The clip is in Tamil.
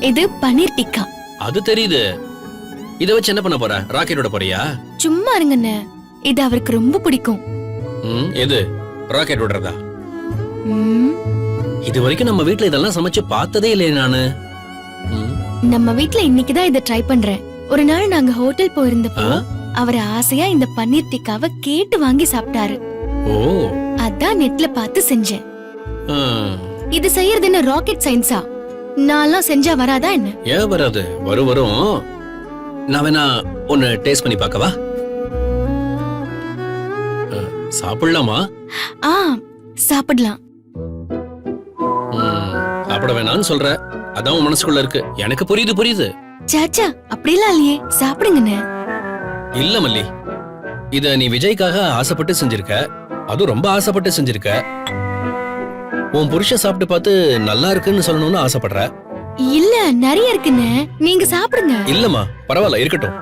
இது பன்னீர் டிக்கா. அது தெரியுது. இத வச்சு என்ன பண்ண போற? ராக்கெட்டோட போறியா? சும்மா இருங்கண்ணே, இது அவருக்கு ரொம்ப பிடிக்கும். எது? ராக்கெட் விடுறதா? ம், இது வரைக்கும் நம்ம வீட்ல இதெல்லாம் சமைச்சு பார்த்ததே இல்லையே நானு. நம்ம வீட்ல இன்னைக்குதான் இத ட்ரை பண்றேன். ஒரு நாள் நாங்க ஹோட்டல் போயிருந்தப்போ அவர் ஆசையா இந்த பன்னீர் டிக்காவை கேட்டு வாங்கி சாப்பிட்டாரு. ஓ, அதான் நெட்ல பார்த்து செஞ்சேன். ஆ. இது செய்யறது என்ன ராக்கெட் சயின்ஸா? நான்லாம் செஞ்சா வராதா என்ன? ஏன் வராது? வரும். நான் வேணா ஒன்னு டேஸ்ட் பண்ணி பார்க்கவா? சாப்பிடலாமா? ஆ, சாப்பிடலாம். சாப்பிட வேணாம்னு சொல்ற, அதான் உன் மனசுக்குள்ள இருக்கு. எனக்கு புரியுது. சாச்சா, அப்படிலாம் இல்லையே, சாப்பிடுங்கண்ணே. இல்ல மல்லி, இத நீ விஜய்க்காக ஆசைப்பட்டு செஞ்சிருக்க. அதுவும் ரொம்ப ஆசைப்பட்டு செஞ்சிருக்க. உன் புருஷன் சாப்பிட்டு பார்த்து நல்லா இருக்குன்னு சொல்லணும்னு ஆசைப்படுற. இல்ல, நிறைய இருக்குண்ணே, நீங்க சாப்பிடுங்க. இல்லம்மா, பரவாயில்ல, இருக்கட்டும்.